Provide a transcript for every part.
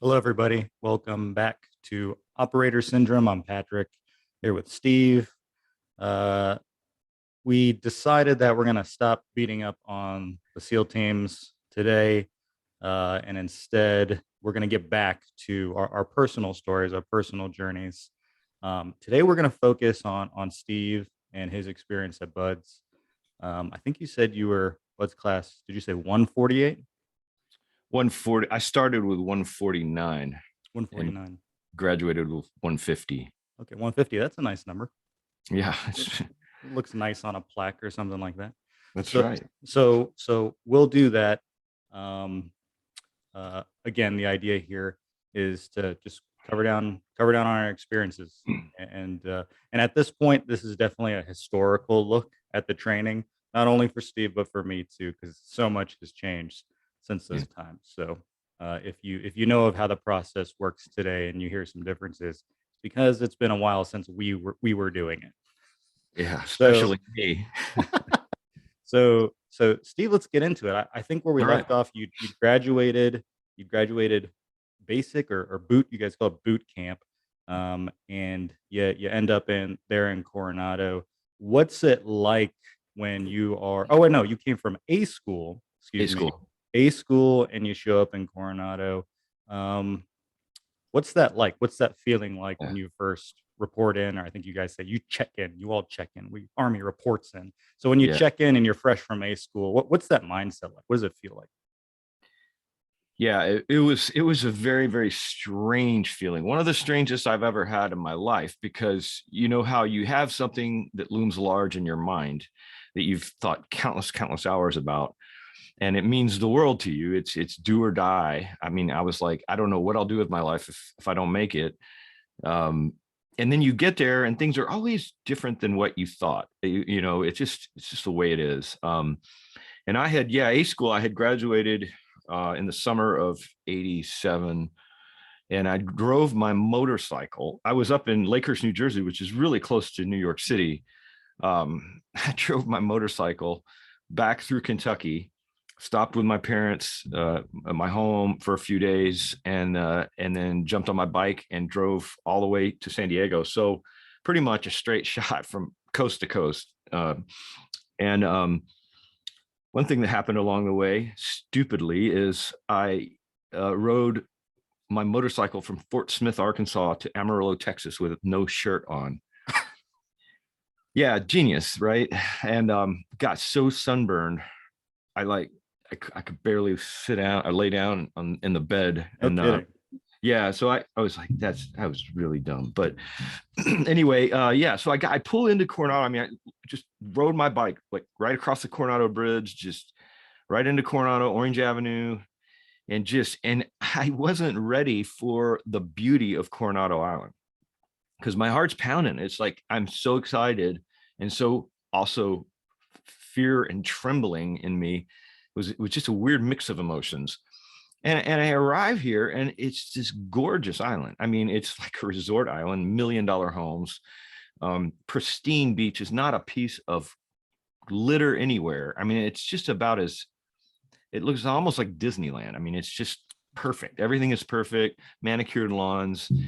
Hello, everybody. Welcome back to Operator Syndrome. I'm Patrick here with Steve. Uh, we decided that we're going to stop beating up on the SEAL teams today, and instead, we're going to get back to our personal stories, our personal journeys. Today, we're going to focus on Steve and his experience at Buds. I think you said you were Buds class. Did you say 148? 140. I started with 149 and 149. graduated with 150. Okay, 150. That's a nice number. Yeah, It looks nice on a plaque or something like that. that's So right. so we'll do that. Again, the idea here is to just cover down on our experiences, and at this point, this is definitely a historical look at the training, not only for Steve but for me too, because so much has changed since Yeah, those times. So if you know of how the process works today and you hear some differences, it's because it's been a while since we were doing it. yeah, So especially me. so Steve, let's get into it. I think where we All right. left off, you graduated basic or boot, you guys call it boot camp. And you end up in Coronado. What's it like when you are, oh wait, no, you came from a school, A excuse me, school. a school, and you show up in Coronado. Um, What's that like? What's that feeling like Yeah. when you first report in? Or I think you guys say you check in, you all check in. We Army reports in. So when you Yeah. check in and you're fresh from a school, what's that mindset like? What does it feel like? Yeah, it was a very, very strange feeling. One of the strangest I've ever had in my life, because you know how you have something that looms large in your mind that you've thought countless hours about, and it means the world to you. It's do or die. I mean, I was like, I don't know what I'll do with my life if I don't make it. um, and then you get there and things are always different than what you thought. It's just the way it is. And I had, yeah, A school, I had graduated in the summer of 87, and I drove my motorcycle. I was up in Lakehurst, New Jersey, which is really close to New York City. I drove my motorcycle back through Kentucky, stopped with my parents at my home for a few days, and then jumped on my bike and drove all the way to San Diego. So pretty much a straight shot from coast to coast. And One thing that happened along the way, stupidly, is I rode my motorcycle from Fort Smith, Arkansas to Amarillo, Texas with no shirt on. Yeah, genius, right? And got so sunburned, I like I could barely sit down. I lay down in the bed, No and kidding. yeah, so I was like, that was really dumb. But anyway, yeah, so I pull into Coronado. I mean, I just rode my bike like right across the Coronado Bridge, just right into Coronado, Orange Avenue, and I wasn't ready for the beauty of Coronado Island, because my heart's pounding. It's like I'm so excited, and so also fear and trembling in me. It was just a weird mix of emotions. And I arrive here, and it's this gorgeous island. I mean, it's like a resort island, $1 million homes, pristine beaches, not a piece of litter anywhere. I mean, it's just about as, it looks almost like Disneyland. I mean, it's just perfect. Everything is perfect, manicured lawns. And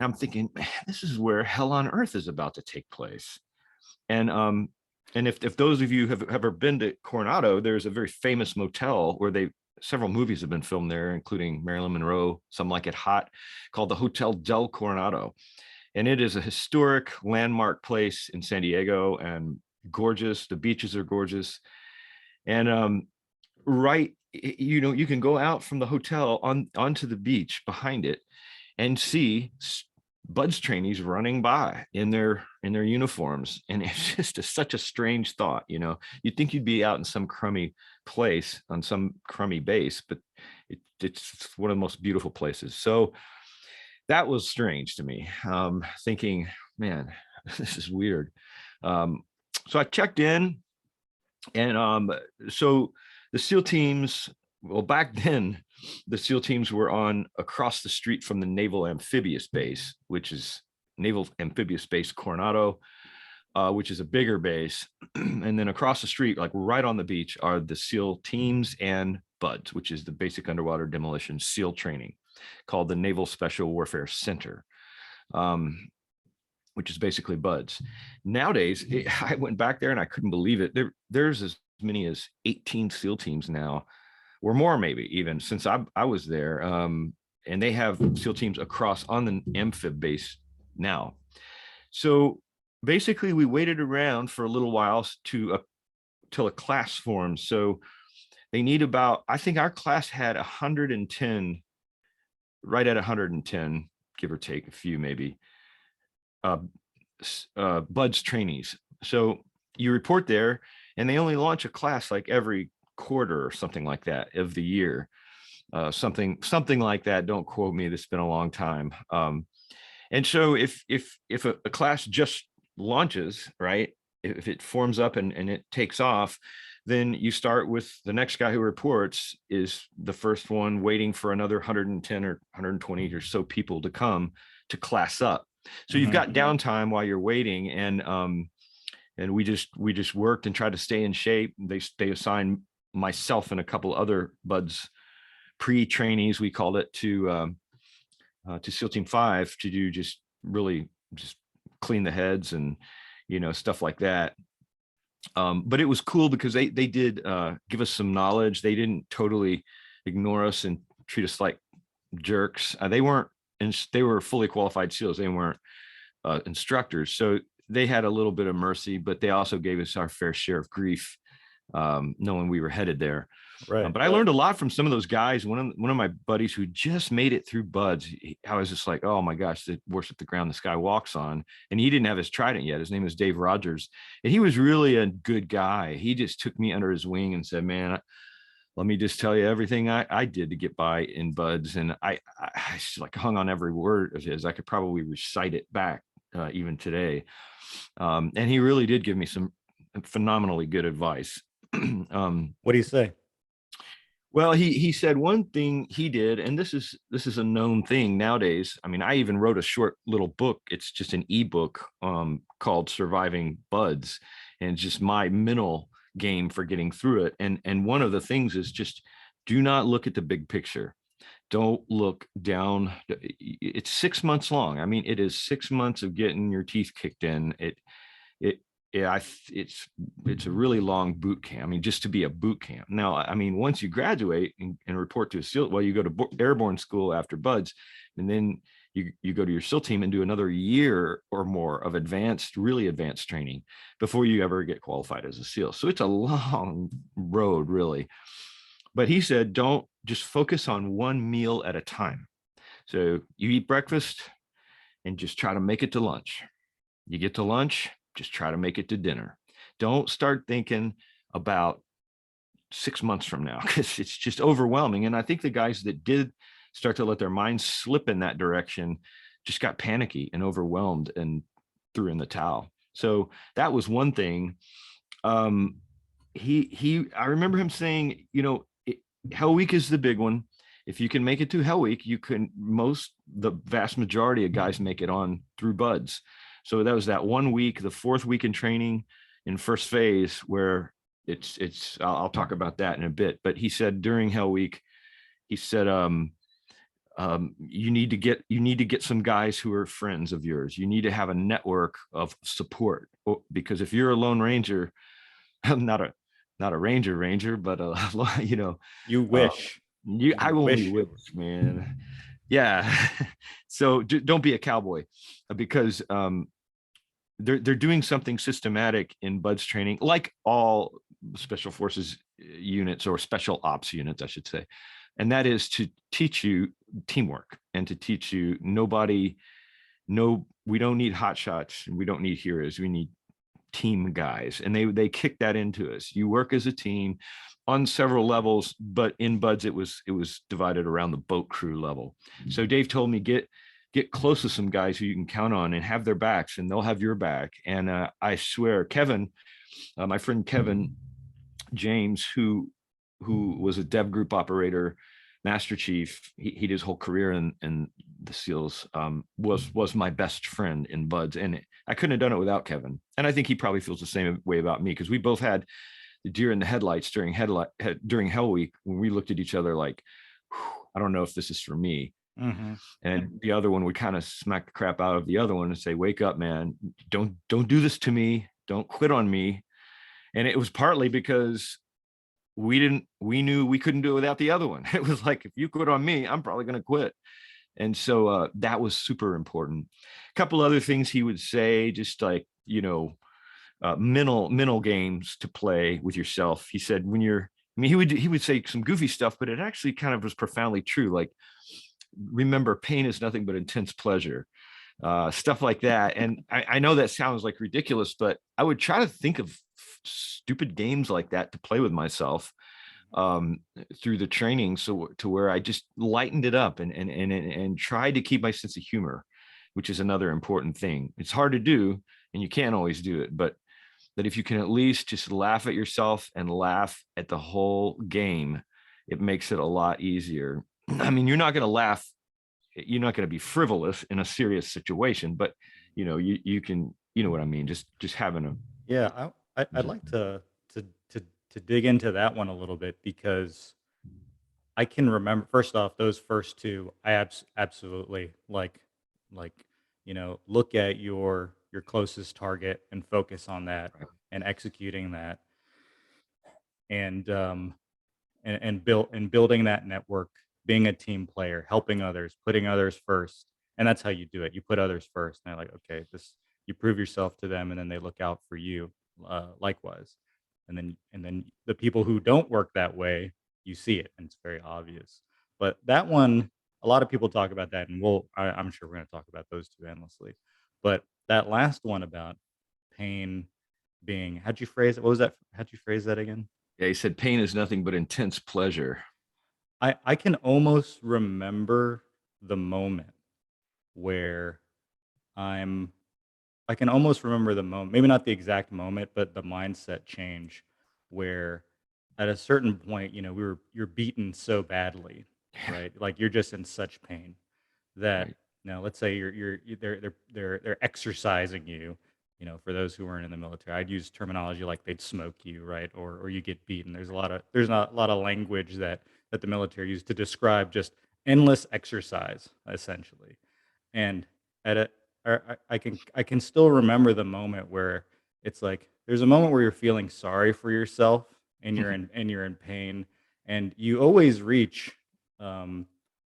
I'm thinking, man, this is where hell on earth is about to take place. And if those of you have ever been to Coronado, there's a very famous motel where several movies have been filmed there, including Marilyn Monroe, Some Like It Hot, called the Hotel del Coronado. And it is a historic landmark place in San Diego, and gorgeous. The beaches are gorgeous. And right, you can go out from the hotel onto the beach behind it and see buds trainees running by in their uniforms. And it's just such a strange thought. You'd think you'd be out in some crummy place on some crummy base, but it's one of the most beautiful places. So that was strange to me, thinking, man, this is weird. So I checked in, and so the SEAL teams, well, back then, the SEAL teams were on across the street from the Naval Amphibious Base, which is Naval Amphibious Base Coronado, which is a bigger base. And then across the street, like right on the beach, are the SEAL teams and BUDS, which is the Basic Underwater Demolition SEAL training. called the Naval Special Warfare Center, which is basically buds. Nowadays, I went back there and I couldn't believe it. There's as many as 18 SEAL teams now, or more maybe even, since I was there. And they have SEAL teams across on the amphib base now. So basically we waited around for a little while till a class formed. So they need about, I think our class had 110, right at 110, give or take a few maybe, buds trainees. So you report there, and they only launch a class like every quarter or something like that of the year. Something like that. Don't quote me. It's been a long time. And so if a class just launches, right, if it forms up and it takes off, then you start with the next guy who reports is the first one waiting for another 110 or 120 or so people to come to class up. So you've got downtime while you're waiting, and we just worked and tried to stay in shape. They assigned myself and a couple other buds pre-trainees, we called it, to SEAL Team 5 to do just clean the heads and stuff like that. But it was cool because they did give us some knowledge. They didn't totally ignore us and treat us like jerks. They were fully qualified SEALs. They weren't instructors, so they had a little bit of mercy, but they also gave us our fair share of grief, knowing we were headed there. Right. But I learned a lot from some of those guys. One of my buddies who just made it through buds, I was just like, oh my gosh, the worship the ground the sky walks on. And he didn't have his trident yet. His name is Dave Rogers. And he was really a good guy. He just took me under his wing and said, man, let me just tell you everything I did to get by in buds. And I just like hung on every word of his. I could probably recite it back even today. And he really did give me some phenomenally good advice. What do you say? Well, he said one thing he did, and this is a known thing nowadays. I mean, I even wrote a short little book. It's just an ebook called Surviving Buds, and just my mental game for getting through it. And one of the things is just do not look at the big picture. Don't look down. It's 6 months long. I mean, it is 6 months of getting your teeth kicked in. It's a really long boot camp. I mean, just to be a boot camp. Now, I mean, once you graduate and report to a SEAL, well, you go to airborne school after buds, and then you go to your SEAL team and do another year or more of really advanced training before you ever get qualified as a SEAL. So it's a long road, really. But he said, don't just focus on one meal at a time. So you eat breakfast and just try to make it to lunch. You get to lunch, just try to make it to dinner. Don't start thinking about 6 months from now, because it's just overwhelming. And I think the guys that did start to let their minds slip in that direction just got panicky and overwhelmed and threw in the towel. So that was one thing. I remember him saying, Hell Week is the big one. If you can make it to Hell Week, the vast majority of guys make it on through buds. So that was that 1 week, the fourth week in training in first phase, where I'll talk about that in a bit. But he said during Hell Week, he said, you need to get some guys who are friends of yours. You need to have a network of support, because if you're a lone ranger, not a ranger, but You wish. I only wish, man. Yeah. So don't be a cowboy, because they're doing something systematic in buds training, like all special forces units, or special ops units, I should say. And that is to teach you teamwork and to teach you we don't need hot shots. We don't need heroes. We need team guys. And they kick that into us. You work as a team on several levels, but in buds, it was divided around the boat crew level. So Dave told me, get close to some guys who you can count on and have their backs, and they'll have your back. And I swear, Kevin, my friend Kevin James, who was a dev group operator, master chief, he did his whole career in the SEALs, was my best friend in buds. And I couldn't have done it without Kevin. And I think he probably feels the same way about me, because we both had the deer in the headlights during Hell Week, when we looked at each other like, I don't know if this is for me. Mm-hmm. And the other one would kind of smack the crap out of the other one and say, wake up, man, don't do this to me, don't quit on me. And it was partly because we knew we couldn't do it without the other one. It was like, if you quit on me, I'm probably going to quit. And so that was super important. A couple other things he would say, just like, mental games to play with yourself. He said, when you're, I mean, he would say some goofy stuff, but it actually kind of was profoundly true. Like, remember, pain is nothing but intense pleasure, stuff like that. And I know that sounds like ridiculous, but I would try to think of stupid games like that to play with myself through the training, so to where I just lightened it up and tried to keep my sense of humor, which is another important thing. It's hard to do, and you can't always do it, but that if you can at least just laugh at yourself and laugh at the whole game, it makes it a lot easier. I mean, you're not going to laugh, you're not going to be frivolous in a serious situation, but you can, what I mean, just having a Yeah, I'd like to to to dig into that one a little bit because I can remember first off those first two. I absolutely like look at your closest target and focus on that and executing that and building that network, being a team player, helping others, putting others first, and that's how you do it. You put others first, and they're like, okay, this you prove yourself to them, and then they look out for you, likewise. And then the people who don't work that way, you see it, and it's very obvious. But that one, a lot of people talk about that, and I'm sure we're going to talk about those two endlessly. But that last one about pain being, how'd you phrase it? What was that? How'd you phrase that again? yeah, he said pain is nothing but intense pleasure. I can almost remember the moment where I'm I can almost remember the moment, maybe not the exact moment, but the mindset change where at a certain point, you're beaten so badly, right? Like you're just in such pain that Right. let's say they're exercising you. For those who weren't in the military, I'd use terminology like they'd smoke you, right, or you get beaten. There's not a lot of language that the military used to describe just endless exercise, essentially. And at a I can still remember the moment where it's like there's a moment where you're feeling sorry for yourself and you're in pain, and you always reach um,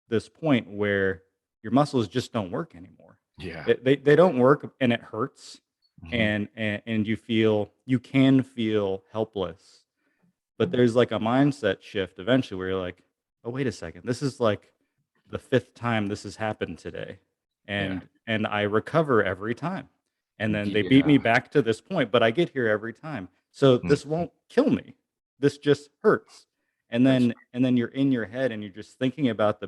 this point where your muscles just don't work anymore. Yeah. They don't work and it hurts, Mhm. and you can feel helpless. But there's like a mindset shift eventually where you're like, oh wait a second, this is like the fifth time this has happened today, Yeah. and I recover every time. And then they beat Yeah. me back to this point, but I get here every time. So Mhm. this won't kill me. This just hurts. And That's then you're in your head and you're just thinking about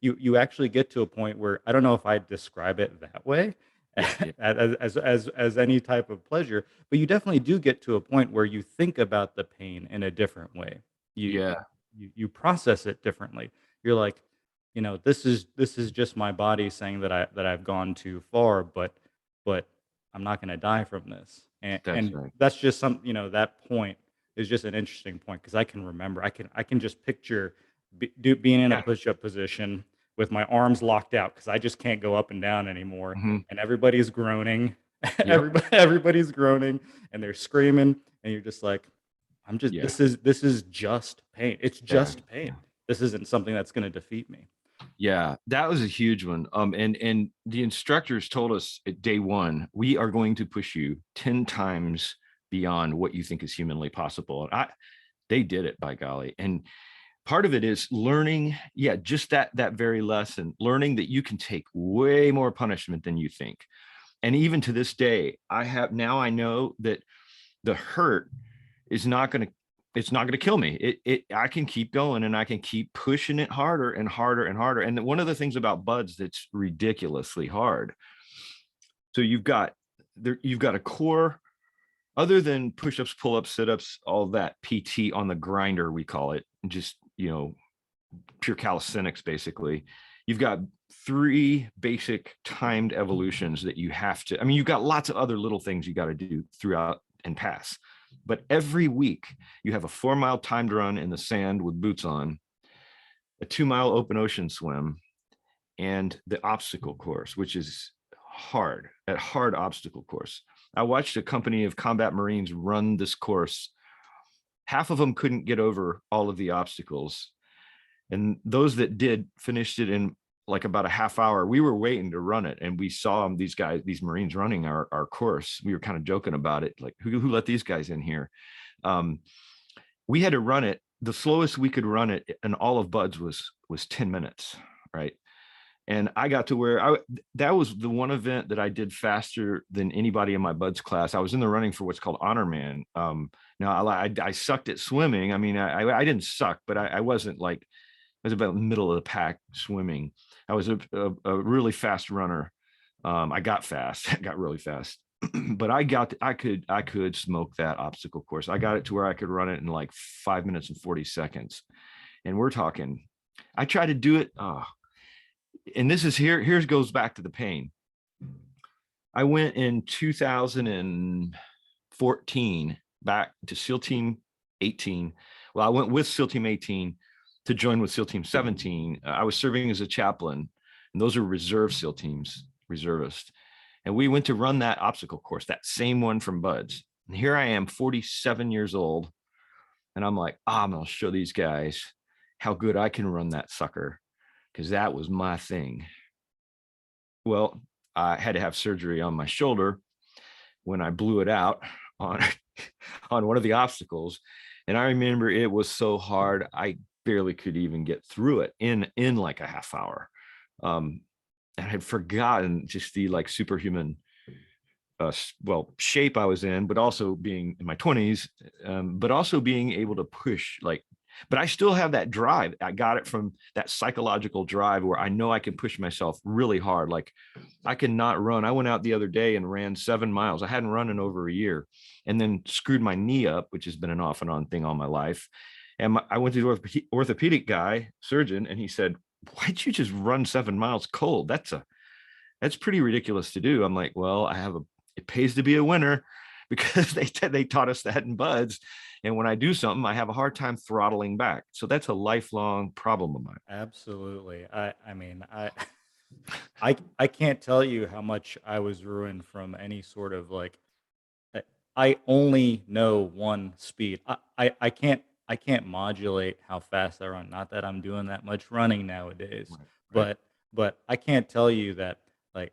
you actually get to a point where I don't know if I describe it that way yeah. Yeah. as any type of pleasure, but you definitely do get to a point where you think about the pain in a different way. Yeah. You process it differently. You're like, this is just my body saying that I've gone too far, but I'm not going to die from this. And That's and right. that's just that point is just an interesting point because I can remember I can just picture being in a Yeah. push-up position with my arms locked out because I just can't go up and down anymore, Mhm. and everybody's groaning, Yep. everybody's groaning, and they're screaming, and you're just like, I'm just Yeah. this is just pain. It's Yeah. just pain. This isn't something that's going to defeat me. Yeah, that was a huge one. And the instructors told us at day one, we are going to push you 10 times beyond what you think is humanly possible. And they did it, by golly. And part of it is learning, yeah, just that very lesson, learning that you can take way more punishment than you think. And even to this day, I know that the hurt is not going to it's not going to kill me. I can keep going and I can keep pushing it harder and harder and harder. And one of the things about buds that's ridiculously hard. So you've got a core other than push-ups, pull-ups, sit-ups, all that PT on the grinder, we call it, just pure calisthenics basically. You've got three basic timed evolutions that you have to, I mean, you've got lots of other little things you got to do throughout and pass. But every week you have a 4 mile timed run in the sand with boots on, a 2 mile open ocean swim, and the obstacle course, which is hard obstacle course. I watched a company of combat Marines run this course. Half of them couldn't get over all of the obstacles. And those that did finished it in like about a half hour. We were waiting to run it, and we saw them, these guys, these Marines running our course. We were kind of joking about it, like who let these guys in here? We had to run it. The slowest we could run it in all of Buds was 10 minutes, right? And I got to where that was the one event that I did faster than anybody in my Buds class. I was in the running for what's called Honor Man. Now I sucked at swimming. I mean, I didn't suck, but I wasn't like, I was about the middle of the pack swimming. I was a really fast runner. I got fast, I got really fast, but I could smoke that obstacle course. I got it to where I could run it in like 5 minutes and 40 seconds. And we're talking, I tried to do it. And this is here goes back to the pain. I went in 2014 back to SEAL Team 18. Well, I went with SEAL Team 18 to join with SEAL Team 17. I was serving as a chaplain, and those are reserve SEAL teams, reservists. And we went to run that obstacle course, that same one from Buds. And here I am, 47 years old. And I'm like, I'm going to show these guys how good I can run that sucker, because that was my thing. Well, I had to have surgery on my shoulder when I blew it out on, on one of the obstacles. And I remember it was so hard, I barely could even get through it in like a half hour. And I had forgotten just the like superhuman shape I was in, but also being in my 20s, but also being able to push, like, but I still have that drive. I got it from that psychological drive where I know I can push myself really hard. Like I cannot run. I went out the other day and ran 7 miles. I hadn't run in over a year, and then screwed my knee up, which has been an off and on thing all my life. And I went to the orthopedic guy, surgeon, and he said, why'd you just run 7 miles cold? That's pretty ridiculous to do. I'm like, well, it pays to be a winner, because they taught us that in Buds. And when I do something, I have a hard time throttling back. So that's a lifelong problem of mine. Absolutely. I mean, I can't tell you how much I was ruined from any sort of like, I only know one speed. I can't modulate how fast I run. Not that I'm doing that much running nowadays, Right. but I can't tell you that like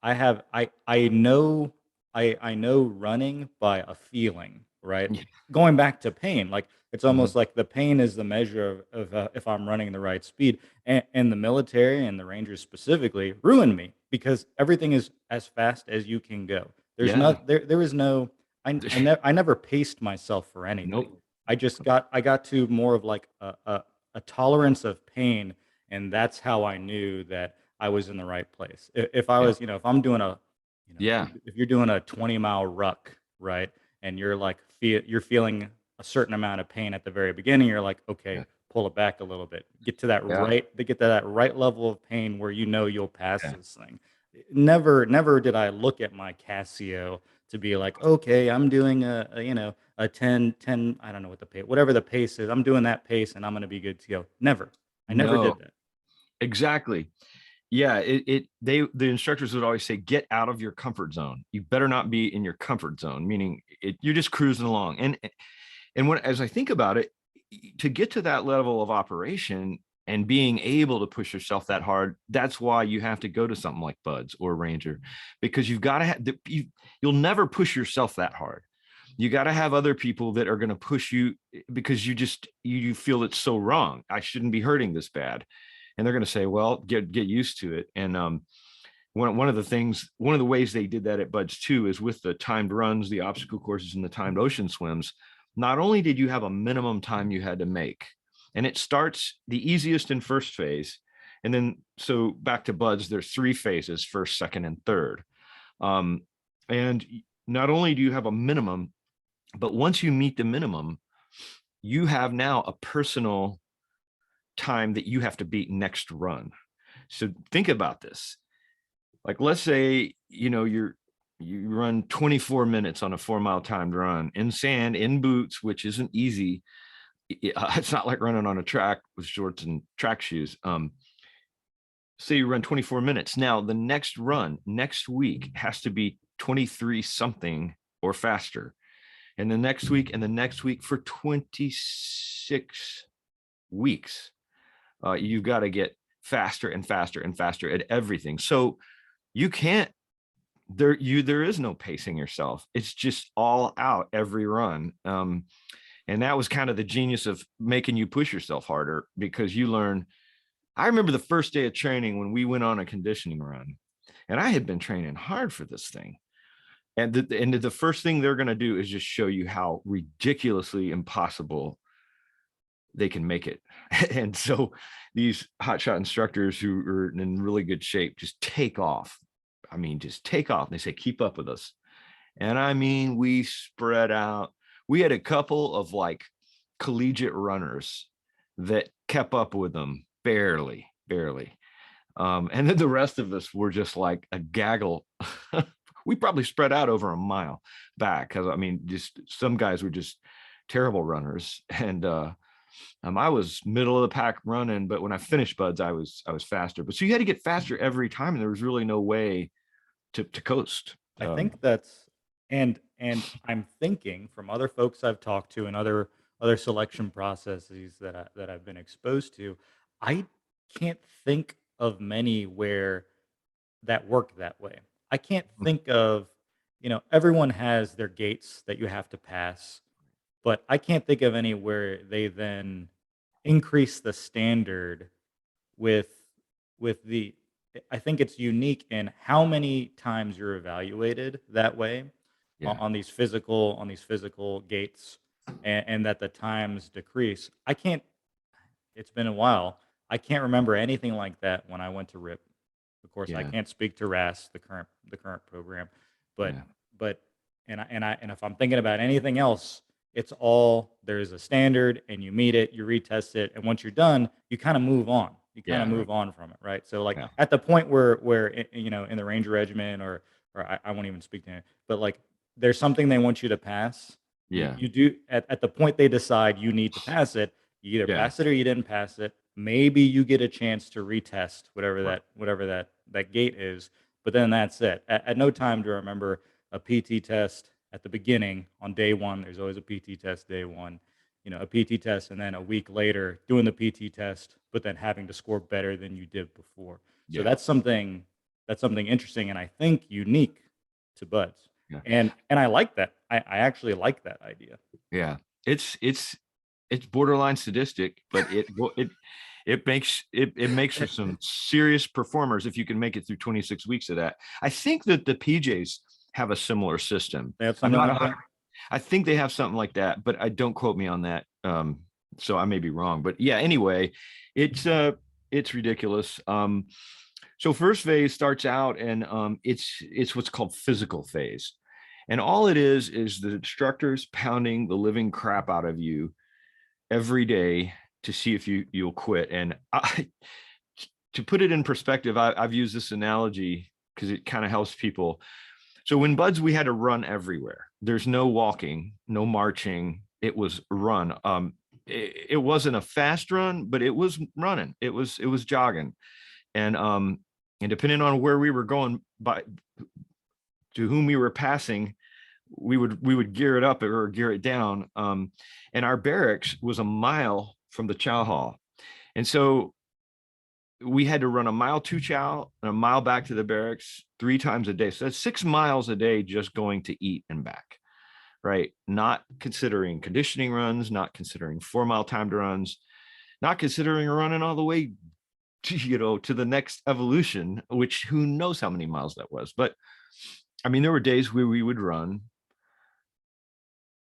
I have I know I know running by a feeling, right? Yeah. Going back to pain, like it's Mhm. almost like the pain is the measure of if I'm running the right speed. And the military and the Rangers specifically ruined me because everything is as fast as you can go. There's Yeah. not there is no I never paced myself for anything. Nope. I got to more of like a tolerance of pain, and that's how I knew that I was in the right place. If I Yeah. was, if I'm doing Yeah. if you're doing a 20-mile ruck, right, and you're like you're feeling a certain amount of pain at the very beginning, you're like, okay, Yeah. pull it back a little bit, get to that Yeah. right level of pain where you know you'll pass Yeah. this thing. Never did I look at my Casio to be like, okay, I'm doing a 10, I don't know what the pace, whatever the pace is, I'm doing that pace and I'm going to be good to go. Never. I never did No, that. exactly. Yeah. The instructors would always say, get out of your comfort zone. You better not be in your comfort zone, meaning you're just cruising along. And when, as I think about it, to get to that level of operation and being able to push yourself that hard, that's why you have to go to something like Buds or Ranger, because you've got to have, you'll never push yourself that hard. You got to have other people that are going to push you, because you feel it's so wrong. I shouldn't be hurting this bad. And they're going to say, well, get used to it. And one of the ways they did that at Buds too is with the timed runs, the obstacle courses, and the timed ocean swims. Not only did you have a minimum time you had to make, and it starts the easiest in first phase, and then so back to Buds, there's 3 phases: first, second, and third. And not only do you have a minimum, but once you meet the minimum, you have now a personal time that you have to beat next run. So think about this. Like, let's say, you run 24 minutes on a 4-mile timed run in sand, in boots, which isn't easy. It's not like running on a track with shorts and track shoes. say you run 24 minutes. Now, the next run next week has to be 23 something or faster. And the next week and the next week for 26 weeks, you've got to get faster and faster and faster at everything. So you can't, there is no pacing yourself. It's just all out every run. And that was kind of the genius of making you push yourself harder, because you learn. I remember the first day of training when we went on a conditioning run, and I had been training hard for this thing. And the first thing they're going to do is just show you how ridiculously impossible they can make it. And so these hotshot instructors who are in really good shape just take off. I mean, just take off. They say, keep up with us. And I mean, we spread out. We had a couple of like collegiate runners that kept up with them barely. And then the rest of us were just like a gaggle. We probably spread out over a mile back, because I mean, just some guys were just terrible runners. And I was middle of the pack running, but when I finished buds, I was faster. But so you had to get faster every time, and there was really no way to coast. I think that's and I'm thinking from other folks I've talked to and other selection processes that I've been exposed to, I can't think of many where that work that way. I can't think of, everyone has their gates that you have to pass, but I can't think of any where they then increase the standard with the I think it's unique in how many times you're evaluated that way Yeah, on these physical gates, and that the times decrease. I can't It's been a while. I can't remember anything like that when I went to RIP. Of course, I yeah, can't speak to RAS, the current program, but yeah, but and if I'm thinking about anything else, it's all there's a standard and you meet it, you retest it, and once you're done, you kind of move on. You kind of yeah, right, move on from it, right? So like yeah, at the point where in the Ranger Regiment or I won't even speak to it, but like there's something they want you to pass. yeah, You do at the point they decide you need to pass it, you either yeah, pass it or you didn't pass it. Maybe you get a chance to retest right, whatever that gate is, but then that's it. At no time do I remember a PT test at the beginning on day one. There's always a PT test day one, a PT test, and then a week later doing the PT test, but then having to score better than you did before. So yeah, that's something interesting, and I think unique to Buds. yeah, And I like that. I actually like that idea. yeah. It's borderline sadistic, but it makes for some serious performers if you can make it through 26 weeks of that. I think that the PJs have a similar system. They have I'm something not like a that. I think they have something like that, but I don't quote me on that. So I may be wrong, but yeah, anyway, it's ridiculous. So first phase starts out, and it's what's called physical phase. And all it is the instructors pounding the living crap out of you every day to see if you'll quit. And to put it in perspective, I've used this analogy because it kind of helps people. So when buds, we had to run everywhere. There's no walking, no marching. It was run. It wasn't a fast run, but it was running. It was jogging, and depending on where we were going, by to whom we were passing, we would gear it up or gear it down. And our barracks was a mile from the chow hall, and so we had to run a mile to chow and a mile back to the barracks 3 times a day. So that's 6 miles a day just going to eat and back, right? Not considering conditioning runs, not considering 4 mile timed runs, not considering running all the way to the next evolution, which who knows how many miles that was. But I mean, there were days where we would run.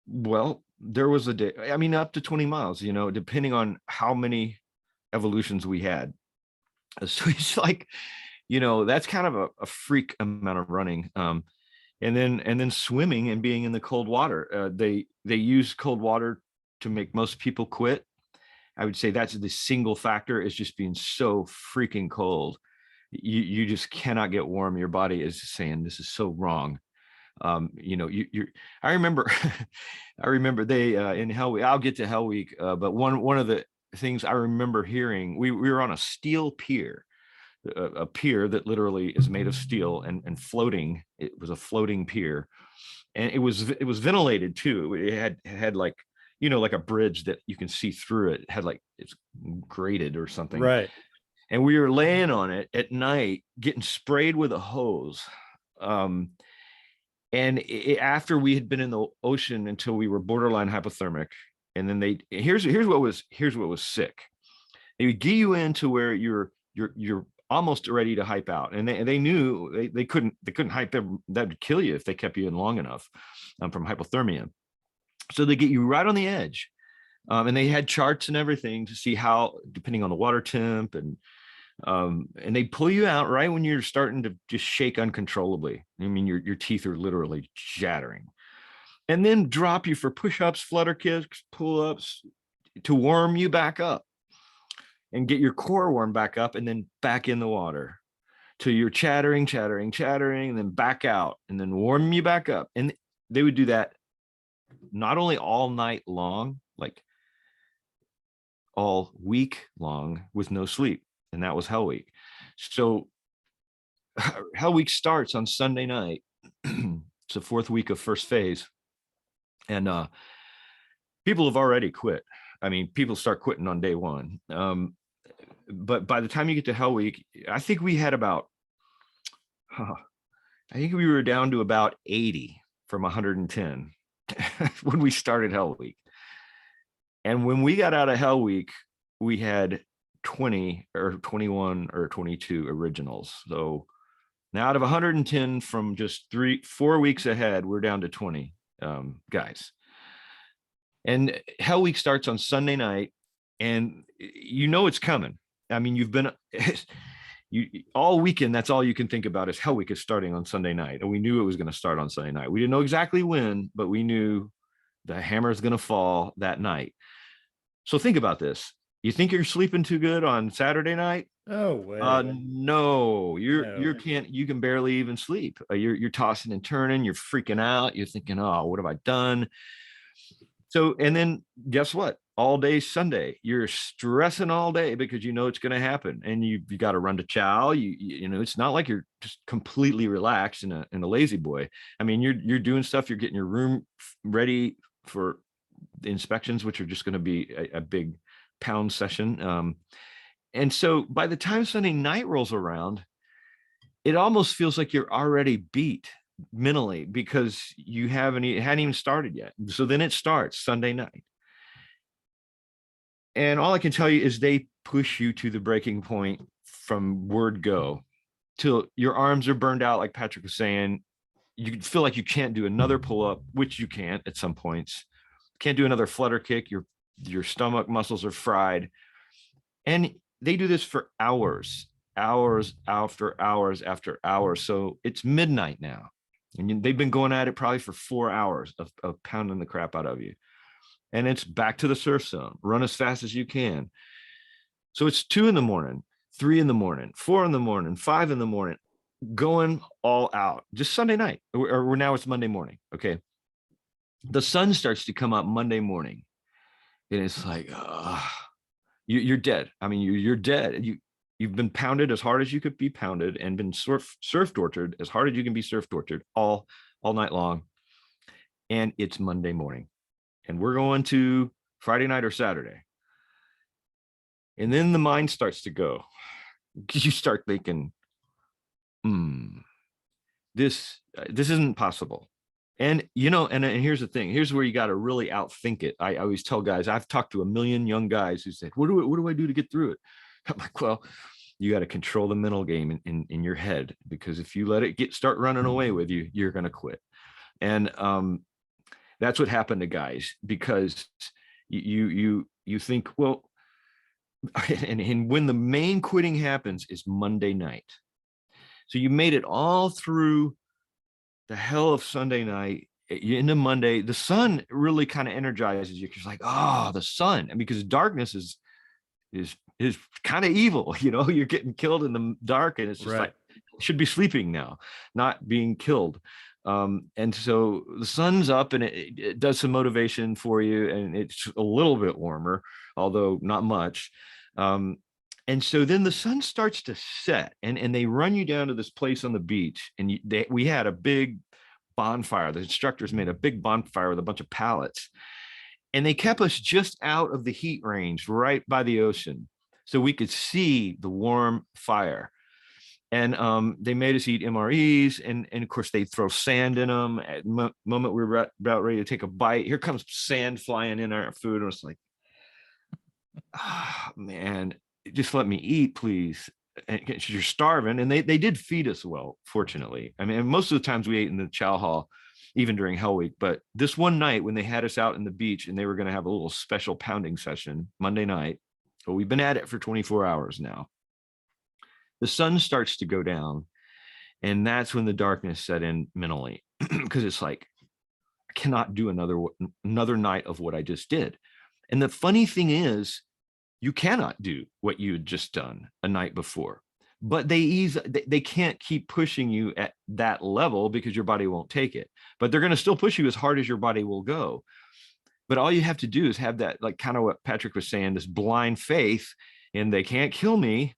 Well, there was a day, I mean, up to 20 miles, depending on how many evolutions we had. So it's like, that's kind of a freak amount of running. And then swimming and being in the cold water. They use cold water to make most people quit. I would say that's the single factor, is just being so freaking cold. You just cannot get warm. Your body is saying this is so wrong. You I remember I remember they in Hell Week. I'll get to Hell Week, but one of the things I remember hearing, we were on a steel pier. a pier that literally is made of steel and floating. It was a floating pier, and it was ventilated too. It had like, like a bridge that you can see through it. It had like, it's grated or something. Right. And we were laying on it at night, getting sprayed with a hose. Um, and after we had been in the ocean until we were borderline hypothermic, and then here's what was sick. They would get you into where you're almost ready to hype out, and they knew they couldn't hype them. That would kill you if they kept you in long enough, from hypothermia. So they get you right on the edge, and they had charts and everything to see how, depending on the water temp, and they pull you out right when you're starting to just shake uncontrollably. I mean, your teeth are literally shattering, and then drop you for push-ups, flutter kicks, pull-ups, to warm you back up and get your core warmed back up, and then back in the water till you're chattering, and then back out, and then warm you back up. And they would do that not only all night long, like all week long with no sleep. And that was Hell Week. So Hell Week starts on Sunday night. It's the 4th week of first phase. And people have already quit. I mean, people start quitting on day 1. But by the time you get to Hell Week, I think we had about, I think we were down to about 80 from 110 when we started Hell Week. And when we got out of Hell Week, we had 20 or 21 or 22 originals. So now out of 110 from just 4 weeks ahead, we're down to 20 guys. And Hell Week starts on Sunday night, and it's coming. I mean, you've been all weekend. That's all you can think about is Hell Week is starting on Sunday night. And we knew it was going to start on Sunday night. We didn't know exactly when, but we knew the hammer is going to fall that night. So think about this. You think you're sleeping too good on Saturday night? Oh, way. No, you can barely even sleep. You're tossing and turning, you're freaking out. You're thinking, oh, what have I done? So, and then guess what? All day Sunday, you're stressing all day because it's going to happen, and you got to run to chow. It's not like you're just completely relaxed in a lazy boy. I mean, you're doing stuff. You're getting your room ready for the inspections, which are just going to be a big pound session. And so by the time Sunday night rolls around, it almost feels like you're already beat mentally because it hadn't even started yet. So then it starts Sunday night. And all I can tell you is they push you to the breaking point from word go till your arms are burned out. Like Patrick was saying, you feel like you can't do another pull-up, which you can't at some points. Can't do another flutter kick. Your stomach muscles are fried. And they do this for hours after hours after hours. So it's midnight now. And they've been going at it probably for 4 hours of pounding the crap out of you. And it's back to the surf zone. Run as fast as you can. So it's 2 a.m, 3 a.m, 4 a.m, 5 a.m, going all out. Just Sunday night, or now it's Monday morning. Okay. The sun starts to come up Monday morning, and it's like, you're dead. I mean, you're dead. You've been pounded as hard as you could be pounded, and been surf tortured as hard as you can be surf tortured all night long. And it's Monday morning, and we're going to Friday night or Saturday. And then the mind starts to go, because you start thinking, this isn't possible. And, and here's the thing. Here's where you got to really outthink it. I always tell guys, I've talked to a million young guys who said, what do I do to get through it? I'm like, well, you got to control the mental game in your head, because if you let it start running away with you, you're going to quit. And that's what happened to guys, because you think, well, and when the main quitting happens is Monday night. So you made it all through the hell of Sunday night into Monday. The sun really kind of energizes you. You're like, oh, the sun. And because darkness is kind of evil, you're getting killed in the dark, and it's just like, should be sleeping now, not being killed. And so the sun's up, and it does some motivation for you, and it's a little bit warmer, although not much. And And so then the sun starts to set, and they run you down to this place on the beach. And we had a big bonfire. The instructors made a big bonfire with a bunch of pallets, and they kept us just out of the heat range right by the ocean so we could see the warm fire. And they made us eat MREs, and of course they throw sand in them. At the moment we were about ready to take a bite, here comes sand flying in our food, and it's like, oh, man, just let me eat, please. And you're starving. And they did feed us well, fortunately. I mean, most of the times we ate in the chow hall, even during Hell Week. But this one night when they had us out in the beach and they were going to have a little special pounding session Monday night, but we've been at it for 24 hours now. The sun starts to go down, and that's when the darkness set in mentally, because it's like, I cannot do another night of what I just did. And the funny thing is, you cannot do what you had just done a night before, but they can't keep pushing you at that level because your body won't take it. But they're going to still push you as hard as your body will go. But all you have to do is have that, like kind of what Patrick was saying, this blind faith, and they can't kill me,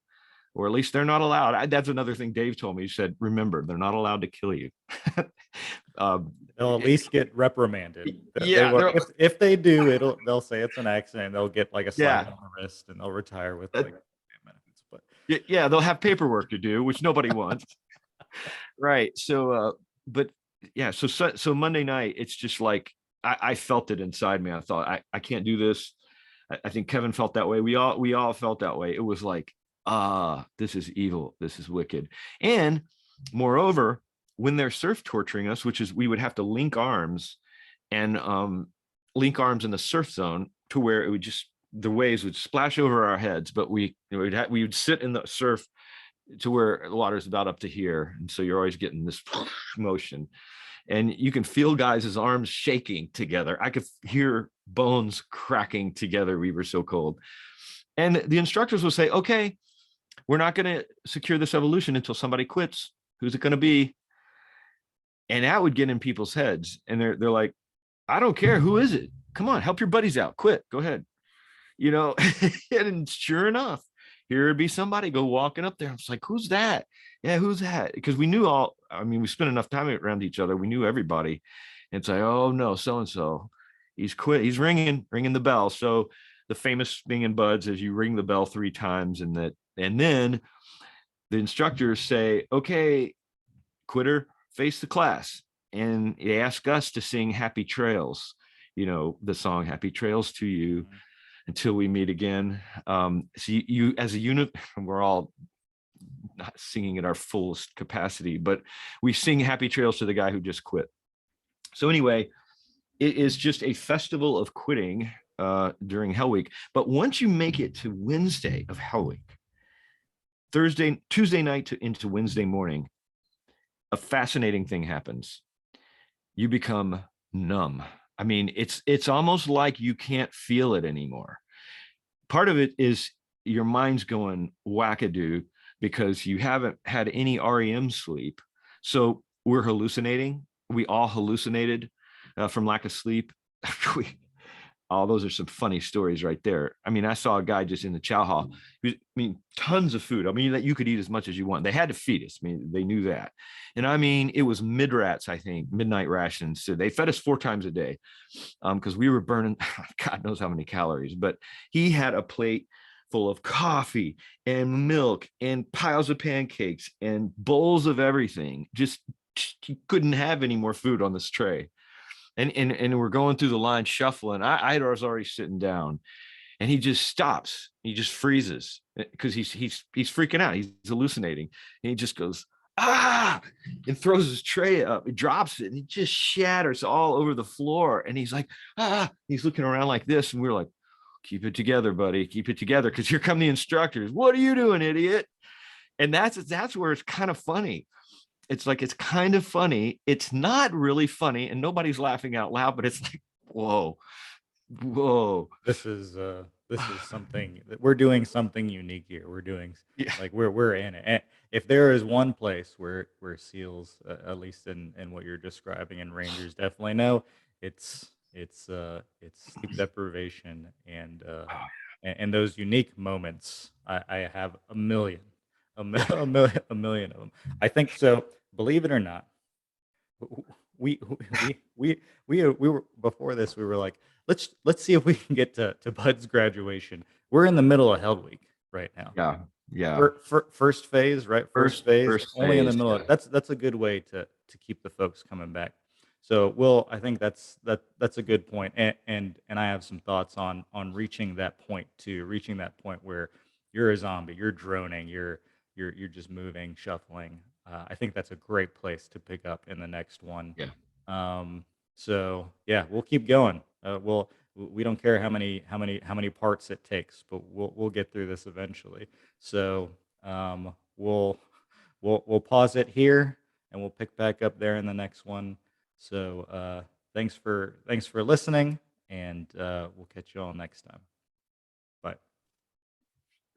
or at least they're not allowed. That's another thing Dave told me. He said, remember, they're not allowed to kill you. They'll at least get reprimanded. They Yeah, will, if they do, they'll say it's an accident. They'll get like a slap yeah, on the wrist and they'll retire with like benefits. But yeah, they'll have paperwork to do, which nobody wants. Right. So, but yeah, so Monday night, it's just like I felt it inside me. I thought I can't do this. I think Kevin felt that way. We all felt that way. It was like, this is evil. This is wicked. And moreover, when they're surf torturing us, which is we would have to link arms and link arms in the surf zone to where it would just the waves would splash over our heads, but we would sit in the surf to where the water is about up to here, and so you're always getting this motion, and you can feel guys' arms shaking together. I could hear bones cracking together. We were so cold, and the instructors would say, "Okay, we're not going to secure this evolution until somebody quits. Who's it going to be?" And that would get in people's heads, and they're like, "I don't care. Who is it? Come on, help your buddies out. Quit. Go ahead." And sure enough, here would be somebody go walking up there. I was like, who's that? Yeah, who's that? Because we knew we spent enough time around each other. We knew everybody. And it's like, oh no, so-and-so, he's quit. He's ringing the bell. So the famous Bing and Buds, as you ring the bell 3 times, and then the instructors say, okay, quitter, face the class. And they ask us to sing Happy Trails, the song Happy Trails to You. Until we meet again. So you as a unit, we're all not singing at our fullest capacity, but we sing Happy Trails to the guy who just quit. So anyway, it is just a festival of quitting during Hell Week. But once you make it to Wednesday of Hell Week, Tuesday night into Wednesday morning, a fascinating thing happens. You become numb. I mean, it's almost like you can't feel it anymore. Part of it is your mind's going wackadoo because you haven't had any REM sleep. So we're hallucinating. We all hallucinated from lack of sleep. Those are some funny stories right there. I mean, I saw a guy just in the chow hall. Tons of food. I mean, that you could eat as much as you want. They had to feed us. I mean, they knew that. And I mean, it was mid-rats, I think, midnight rations. So they fed us 4 times a day because we were burning God knows how many calories. But he had a plate full of coffee and milk and piles of pancakes and bowls of everything. Just he couldn't have any more food on this tray. And we're going through the line shuffling. I was already sitting down, and he just stops. He just freezes because he's freaking out. He's hallucinating. And he just goes, and throws his tray up. He drops it, and it just shatters all over the floor. And he's like, he's looking around like this, and we're like, keep it together, buddy. Keep it together, because here come the instructors. What are you doing, idiot? And that's where it's kind of funny. It's like, it's kind of funny. It's not really funny, and nobody's laughing out loud, but it's like, whoa. This is something that we're doing something unique here. We're doing like we're in it. And if there is one place where seals, at least in what you're describing, and rangers definitely know, it's sleep deprivation and and those unique moments, I have a million, a million of them. I think so. Believe it or not, we we were before this. We were like, let's see if we can get to Bud's graduation. We're in the middle of Hell Week right now. Yeah. Yeah. First phase, right? First First phase, first only in the phase. middle. Yeah. That's a good way to keep the folks coming back. So, I think that's a good point, and I have some thoughts on reaching that point too, reaching that point where you're a zombie, you're droning, you're just moving, shuffling. I think that's a great place to pick up in the next one. Yeah. Um, so yeah, we'll keep going. We don't care how many parts it takes, but we'll get through this eventually. So we'll we'll pause it here and we'll pick back up there in the next one. So thanks for listening, and we'll catch you all next time.